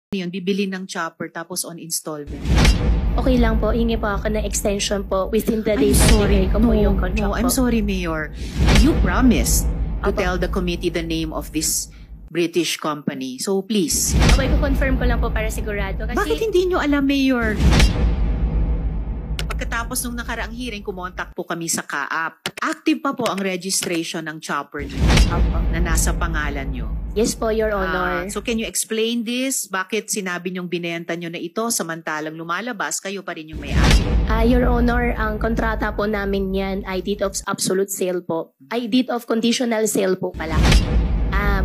Yun, bibili ng chopper tapos on installment. Okay lang po, hingi po ako ng extension po within the I'm days na sorry. bigay ko po yung contract No, I'm po. sorry, Mayor. You promised to Apo. tell the committee the name of this British company. So please. Okay, ko-confirm ko lang po para sigurado. Kasi, Bakit hindi nyo alam, Mayor? Pagkatapos nung nakaraang hearing, kumontak po kami sa CAAP. Active pa po ang registration ng chopper nyo Apo. na nasa pangalan nyo. Yes po, Your Honor. So can you explain this? Bakit sinabi nyong binenta nyo na ito samantalang lumalabas, kayo pa rin yung may-ari? Your Honor, ang kontrata po namin yan ay deed of absolute sale po. Ay deed of conditional sale po pala.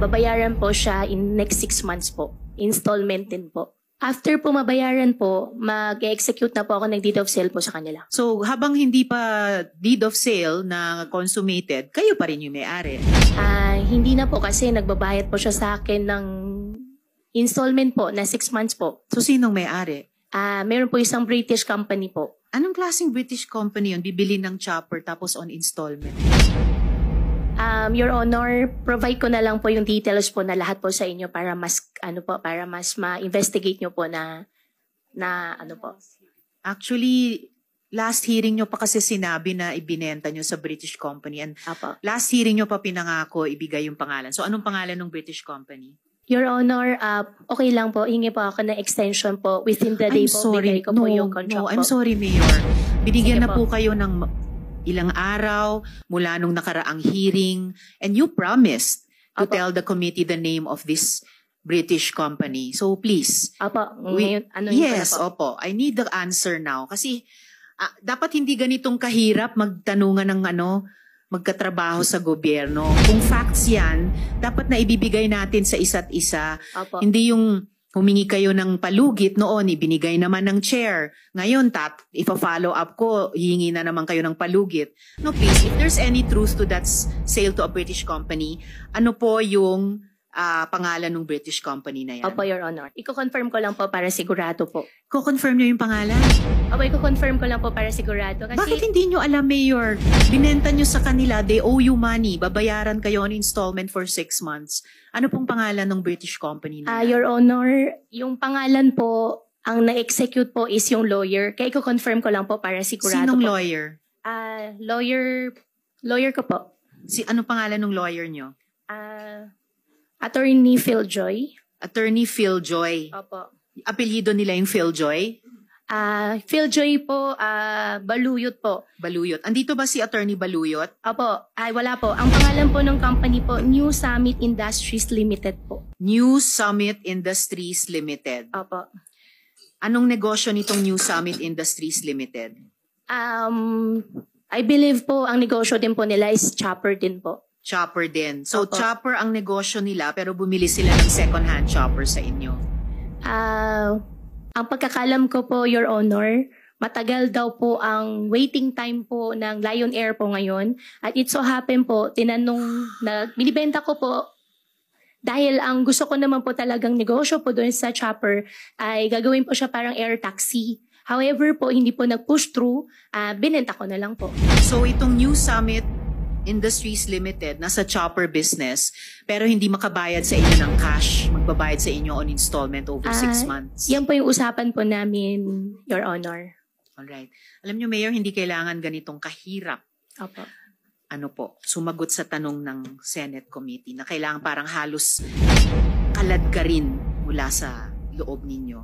Babayaran po siya in next 6 months po. Installment din po. After po mabayaran po, mag-execute na po ako ng deed of sale po sa kanila. So habang hindi pa deed of sale na consummated, kayo pa rin yung may-ari? Hindi na po kasi nagbabayad po siya sa akin ng installment po na 6 months po. So sinong may-ari? Meron po isang British company po. Anong klaseng British company yun? Bibili ng chopper tapos on installment? Your Honor, provide ko na lang po yung details po na lahat po sa inyo para mas para mas ma-investigate nyo po na ano po. Actually, last hearing nyo pa kasi sinabi na ibinenta nyo sa British company. And Apo. last hearing nyo pa pinangako ibigay yung pangalan. So anong pangalan ng British company? Your Honor, okay lang po, hingi po ako ng extension po within the day I'm po sorry. bigay ko po yung contract No, po. I'm sorry, Mayor. Binigyan Sige na po. po kayo ng ilang araw mula nung nakaraang hearing and you promised to Apo. tell the committee the name of this British company. So please. Apo, ngayon, ano yun Yes, po na po? opo. I need the answer now. Kasi dapat hindi ganitong kahirap magtanungan ng magkatrabaho sa gobyerno. Kung facts yan, dapat na ibibigay natin sa isa't isa. Apo. Hindi yung humingi kayo ng palugit noon, ibinigay naman ng chair. Ngayon, if-follow up ko, hihingi na naman kayo ng palugit. No, please, if there's any truth to that sale to a British company, ano po yung pangalan ng British company na yan? Opo, Your Honor. Iko-confirm ko lang po para sigurado po. Ko-confirm nyo yung pangalan? Opo, iko-confirm ko lang po para sigurado. Kasi, Bakit hindi nyo alam, Mayor? Binenta nyo sa kanila, they owe you money. Babayaran kayo on installment for 6 months. Ano pong pangalan ng British company na yan? Your Honor, yung pangalan po, ang na-execute po is yung lawyer. Kaya iko-confirm ko lang po para sigurado Sinong po. lawyer? Lawyer ko po. Ano pangalan ng lawyer nyo? Attorney Phil Joy. Attorney Phil Joy. Opo. Apelyido nila yung Phil Joy? Phil Joy po, Baluyot po. Baluyot. Andito ba si Attorney Baluyot? Opo, wala po. Ang pangalan po ng company po, New Summit Industries Limited po. New Summit Industries Limited. Opo. Anong negosyo nitong New Summit Industries Limited? I believe po, ang negosyo din po nila is chopper din po. Chopper din. So, Opo. chopper ang negosyo nila pero bumili sila ng second-hand chopper sa inyo. Ang pagkakalam ko po, Your Honor, matagal daw po ang waiting time po ng Lion Air po ngayon. At it so happen po, tinanong na binibenta ko po dahil ang gusto ko naman po talagang negosyo po doon sa chopper ay gagawin po siya parang air taxi. However po, hindi po nag-push through, binenta ko na lang po. So, itong New Summit Industries Limited, nasa chopper business, pero hindi makabayad sa inyo ng cash. Magbabayad sa inyo on installment over 6 months. Yan po yung usapan po namin, Your Honor. Alright. Alam nyo, Mayor, hindi kailangan ganitong kahirap. Opo. Sumagot sa tanong ng Senate Committee na kailangan parang halos kalad ka rin mula sa loob ninyo.